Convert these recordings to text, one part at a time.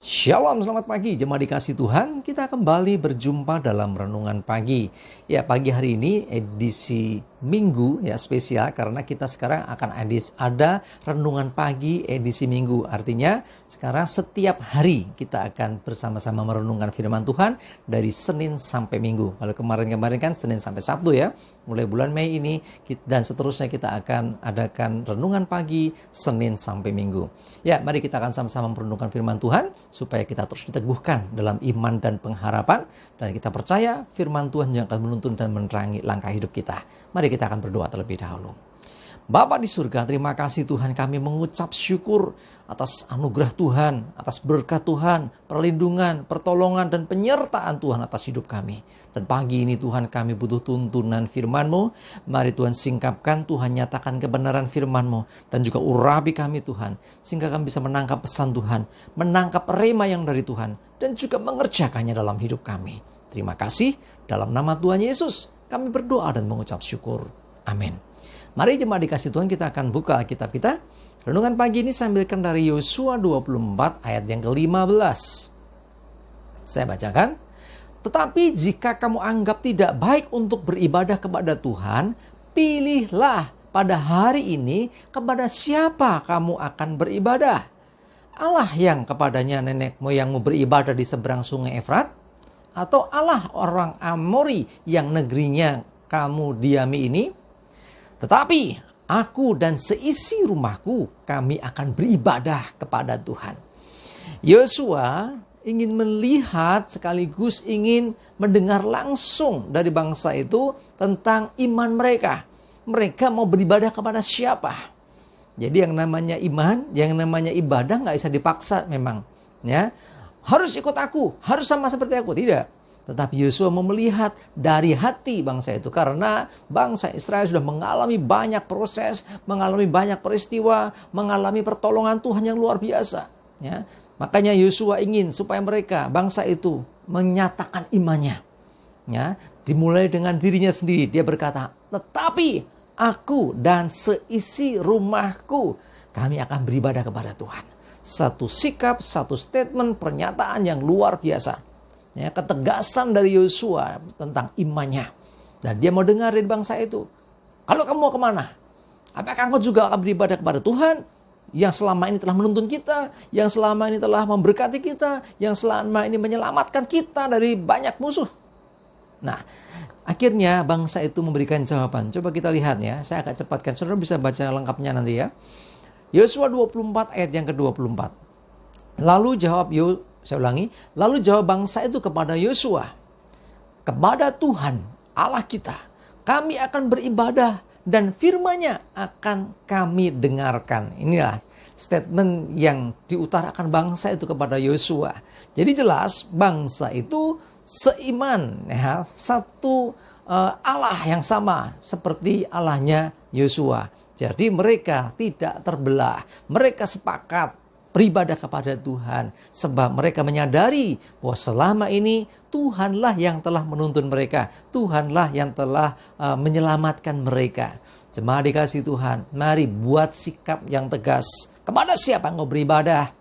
Shalom, selamat pagi jemaat dikasih Tuhan. Kita kembali berjumpa dalam renungan pagi. Ya, pagi hari ini edisi Minggu ya spesial karena kita sekarang akan ada renungan pagi edisi Minggu. Artinya sekarang setiap hari kita akan bersama-sama merenungkan firman Tuhan dari Senin sampai Minggu. Kalau kemarin-kemarin kan Senin sampai Sabtu ya. Mulai bulan Mei ini dan seterusnya kita akan adakan renungan pagi Senin sampai Minggu. Ya, mari kita akan sama-sama merenungkan firman Tuhan supaya kita terus diteguhkan dalam iman dan pengharapan, dan kita percaya firman Tuhan yang akan menuntun dan menerangi langkah hidup kita. Mari kita akan berdoa terlebih dahulu. Bapa di surga, terima kasih Tuhan, kami mengucap syukur atas anugerah Tuhan, atas berkat Tuhan, perlindungan, pertolongan, dan penyertaan Tuhan atas hidup kami. Dan pagi ini Tuhan, kami butuh tuntunan firman-Mu. Mari Tuhan singkapkan, Tuhan nyatakan kebenaran firman-Mu, dan juga urapi kami Tuhan, sehingga kami bisa menangkap pesan Tuhan, menangkap rema yang dari Tuhan, dan juga mengerjakannya dalam hidup kami. Terima kasih, dalam nama Tuhan Yesus, kami berdoa dan mengucap syukur. Amin. Mari jemaat dikasih Tuhan, kita akan buka Alkitab kita. Renungan pagi ini saya ambilkan dari Yosua 24 ayat yang ke-15. Saya bacakan. Tetapi jika kamu anggap tidak baik untuk beribadah kepada Tuhan, pilihlah pada hari ini kepada siapa kamu akan beribadah. Allah yang kepadanya nenek moyangmu beribadah di seberang sungai Efrat? Atau Allah orang Amori yang negerinya kamu diami ini? Tetapi aku dan seisi rumahku, kami akan beribadah kepada Tuhan. Yosua ingin melihat sekaligus ingin mendengar langsung dari bangsa itu tentang iman mereka. Mereka mau beribadah kepada siapa? Jadi yang namanya iman, yang namanya ibadah gak bisa dipaksa memang. Ya, harus ikut aku, harus sama seperti aku. Tidak. Tetapi Yosua mau melihat dari hati bangsa itu. Karena bangsa Israel sudah mengalami banyak proses, mengalami banyak peristiwa, mengalami pertolongan Tuhan yang luar biasa. Ya. Makanya Yosua ingin supaya mereka, bangsa itu, menyatakan imannya. Ya. Dimulai dengan dirinya sendiri. Dia berkata, tetapi aku dan seisi rumahku, kami akan beribadah kepada Tuhan. Satu sikap, satu statement, pernyataan yang luar biasa. Ya, ketegasan dari Yosua tentang imannya. Dan dia mau dengar dari bangsa itu. Kalau kamu mau kemana? Apakah engkau juga akan beribadah kepada Tuhan yang selama ini telah menuntun kita, yang selama ini telah memberkati kita, yang selama ini menyelamatkan kita dari banyak musuh? Nah, akhirnya bangsa itu memberikan jawaban. Coba kita lihat ya, saya akan cepatkan. Saudara bisa baca lengkapnya nanti ya. Yosua 24 ayat yang ke-24. Lalu jawab bangsa itu kepada Yosua, kepada Tuhan Allah kita, kami akan beribadah dan firman-Nya akan kami dengarkan. Inilah statement yang diutarakan bangsa itu kepada Yosua. Jadi jelas bangsa itu seiman, ya, satu Allah yang sama seperti Allahnya Yosua. Jadi mereka tidak terbelah, mereka sepakat beribadah kepada Tuhan. Sebab mereka menyadari bahwa selama ini Tuhanlah yang telah menuntun mereka. Tuhanlah yang telah menyelamatkan mereka. Jemaat dikasih Tuhan, mari buat sikap yang tegas. Kepada siapa engkau beribadah?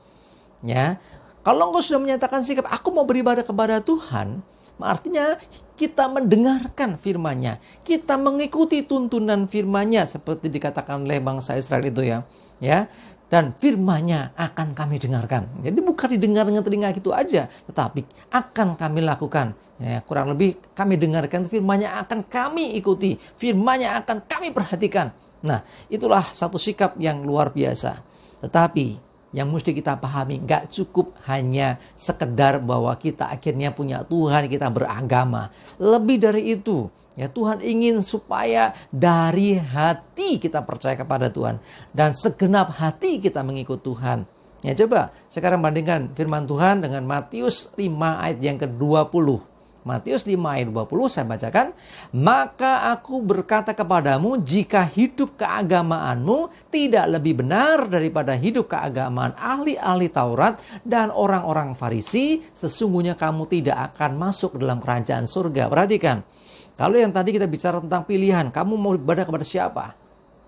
Ya, kalau engkau sudah menyatakan sikap, aku mau beribadah kepada Tuhan, artinya kita mendengarkan firman-Nya. Kita mengikuti tuntunan firman-Nya seperti dikatakan oleh bangsa Israel itu ya. Ya. Dan firman-Nya akan kami dengarkan. Jadi bukan didengar dengan telinga gitu aja, tetapi akan kami lakukan. Ya, kurang lebih kami dengarkan firman-Nya akan kami ikuti. Firman-Nya akan kami perhatikan. Nah, itulah satu sikap yang luar biasa. Tetapi yang mesti kita pahami, gak cukup hanya sekedar bahwa kita akhirnya punya Tuhan, kita beragama. Lebih dari itu. Ya, Tuhan ingin supaya dari hati kita percaya kepada Tuhan. Dan segenap hati kita mengikut Tuhan. Ya, coba sekarang bandingkan firman Tuhan dengan Matius 5 ayat yang ke-20. Matius 5 ayat 20 saya bacakan. Maka aku berkata kepadamu, jika hidup keagamaanmu tidak lebih benar daripada hidup keagamaan ahli-ahli Taurat dan orang-orang Farisi, sesungguhnya kamu tidak akan masuk dalam kerajaan surga. Perhatikan. Kalau yang tadi kita bicara tentang pilihan, kamu mau ibadah kepada siapa?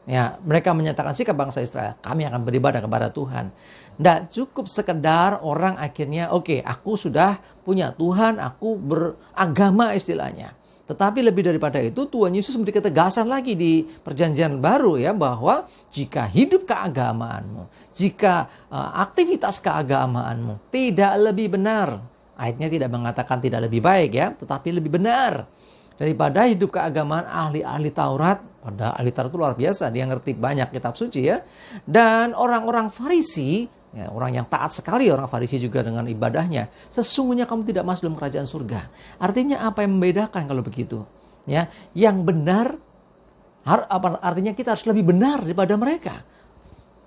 Ya, mereka menyatakan sikap bangsa Israel, kami akan beribadah kepada Tuhan. Tidak cukup sekedar orang akhirnya, oke, aku sudah punya Tuhan, aku beragama istilahnya. Tetapi lebih daripada itu, Tuhan Yesus memberi ketegasan lagi di perjanjian baru ya, bahwa jika hidup keagamaanmu, jika aktivitas keagamaanmu tidak lebih benar, ayatnya tidak mengatakan tidak lebih baik ya, tetapi lebih benar daripada hidup keagamaan ahli-ahli Taurat. Pada ahli Taurat itu luar biasa, dia ngerti banyak kitab suci ya. Dan orang-orang Farisi, ya, orang yang taat sekali orang Farisi juga dengan ibadahnya, sesungguhnya kamu tidak masuk dalam kerajaan surga. Artinya apa yang membedakan kalau begitu? Ya, yang benar, artinya kita harus lebih benar daripada mereka.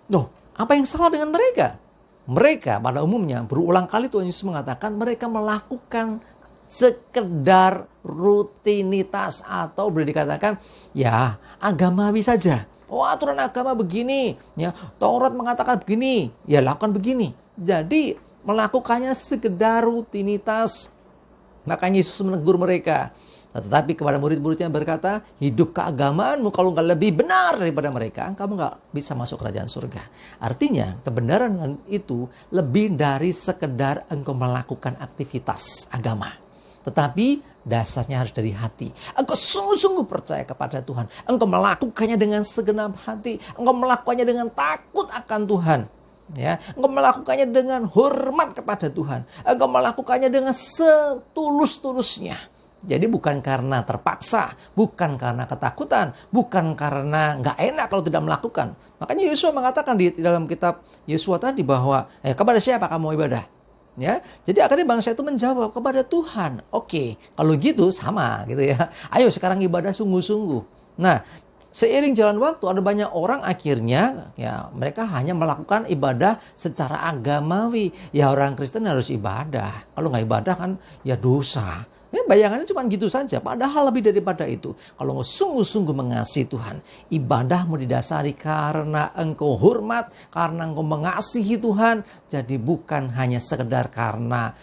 Loh, apa yang salah dengan mereka? Mereka pada umumnya berulang kali Tuhan Yesus mengatakan mereka melakukan sekedar rutinitas atau boleh dikatakan ya agamawi saja. Oh, aturan agama begini, ya Taurat mengatakan begini, ya lakukan begini. Jadi melakukannya sekedar rutinitas. Makanya Yesus menegur mereka. Tetapi kepada murid-muridnya berkata, hidup keagamaanmu kalau nggak lebih benar daripada mereka, kamu nggak bisa masuk kerajaan surga. Artinya kebenaran itu lebih dari sekedar engkau melakukan aktivitas agama. Tetapi dasarnya harus dari hati. Engkau sungguh-sungguh percaya kepada Tuhan. Engkau melakukannya dengan segenap hati. Engkau melakukannya dengan takut akan Tuhan. Ya, engkau melakukannya dengan hormat kepada Tuhan. Engkau melakukannya dengan setulus-tulusnya. Jadi bukan karena terpaksa, bukan karena ketakutan, bukan karena nggak enak kalau tidak melakukan. Makanya Yosua mengatakan di dalam kitab Yosua tadi bahwa kepada siapa kamu ibadah? Ya, jadi akhirnya bangsa itu menjawab kepada Tuhan. Oke, kalau gitu sama gitu ya. Ayo sekarang ibadah sungguh-sungguh. Nah, seiring jalan waktu ada banyak orang akhirnya ya mereka hanya melakukan ibadah secara agamawi. Ya orang Kristen harus ibadah. Kalau nggak ibadah kan ya dosa. Ya, bayangannya cuma gitu saja. Padahal lebih daripada itu. Kalau engkau sungguh-sungguh mengasihi Tuhan, ibadahmu didasari karena engkau hormat, karena engkau mengasihi Tuhan. Jadi bukan hanya sekedar karena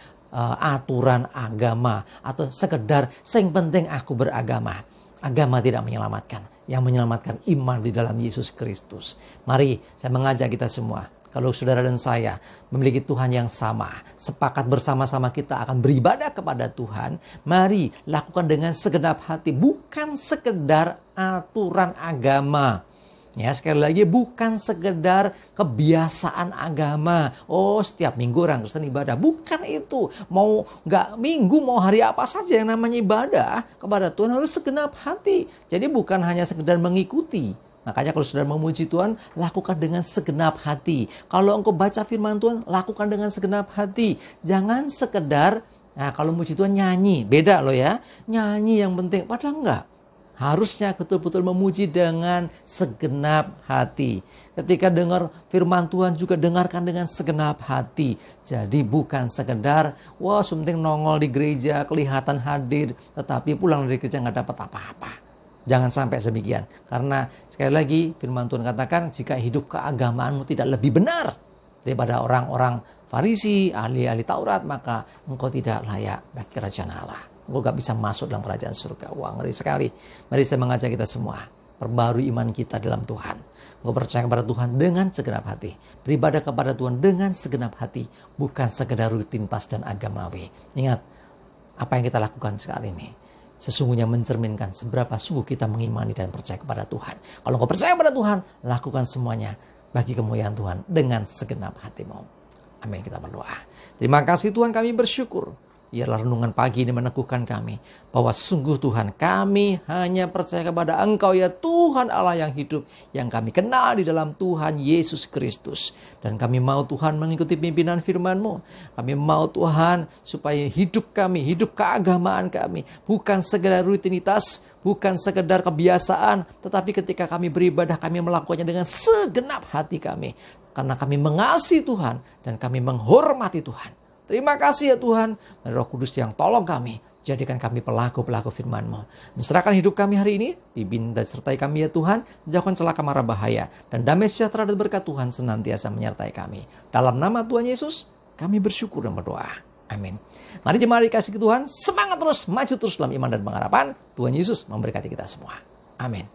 aturan agama atau sekedar yang penting aku beragama. Agama tidak menyelamatkan. Yang menyelamatkan iman di dalam Yesus Kristus. Mari saya mengajak kita semua. Kalau saudara dan saya memiliki Tuhan yang sama, sepakat bersama-sama kita akan beribadah kepada Tuhan, mari lakukan dengan segenap hati, bukan sekedar aturan agama. Ya, sekali lagi bukan sekedar kebiasaan agama. Oh, setiap minggu orang Kristen ibadah. Bukan itu. Mau nggak minggu, mau hari apa saja yang namanya ibadah kepada Tuhan harus segenap hati. Jadi bukan hanya sekedar mengikuti. Makanya kalau saudara memuji Tuhan, lakukan dengan segenap hati. Kalau engkau baca firman Tuhan, lakukan dengan segenap hati. Jangan sekedar, nah kalau memuji Tuhan nyanyi. Beda loh ya. Nyanyi yang penting. Padahal enggak. Harusnya betul-betul memuji dengan segenap hati. Ketika dengar firman Tuhan juga dengarkan dengan segenap hati. Jadi bukan sekedar, wah penting nongol di gereja, kelihatan hadir. Tetapi pulang dari gereja nggak dapat apa-apa. Jangan sampai demikian. Karena sekali lagi firman Tuhan katakan jika hidup keagamaanmu tidak lebih benar daripada orang-orang Farisi, ahli-ahli Taurat, maka engkau tidak layak bagi kerajaan Allah. Engkau gak bisa masuk dalam kerajaan surga. Wah, ngeri sekali. Mari saya mengajak kita semua. Perbarui iman kita dalam Tuhan. Engkau percaya kepada Tuhan dengan segenap hati. Beribadah kepada Tuhan dengan segenap hati. Bukan sekedar rutinitas dan agamawi. Ingat, apa yang kita lakukan saat ini sesungguhnya mencerminkan seberapa sungguh kita mengimani dan percaya kepada Tuhan. Kalau engkau percaya kepada Tuhan, lakukan semuanya bagi kemuliaan Tuhan dengan segenap hatimu. Amin, kita berdoa. Terima kasih Tuhan, kami bersyukur. Biarlah renungan pagi ini meneguhkan kami bahwa sungguh Tuhan, kami hanya percaya kepada Engkau ya Tuhan Allah yang hidup, yang kami kenal di dalam Tuhan Yesus Kristus. Dan kami mau Tuhan mengikuti pimpinan firman-Mu. Kami mau Tuhan supaya hidup kami, hidup keagamaan kami bukan sekedar rutinitas, bukan sekedar kebiasaan, tetapi ketika kami beribadah kami melakukannya dengan segenap hati kami. Karena kami mengasihi Tuhan dan kami menghormati Tuhan. Terima kasih ya Tuhan, Roh Kudus yang tolong kami, jadikan kami pelaku-pelaku firman-Mu. Menyerahkan hidup kami hari ini, pimpin dan sertai kami ya Tuhan, jauhkan celaka mara bahaya, dan damai sejahtera dan berkat Tuhan senantiasa menyertai kami. Dalam nama Tuhan Yesus, kami bersyukur dan berdoa. Amin. Mari jemaat dikasihi Tuhan, semangat terus, maju terus dalam iman dan pengharapan. Tuhan Yesus memberkati kita semua. Amin.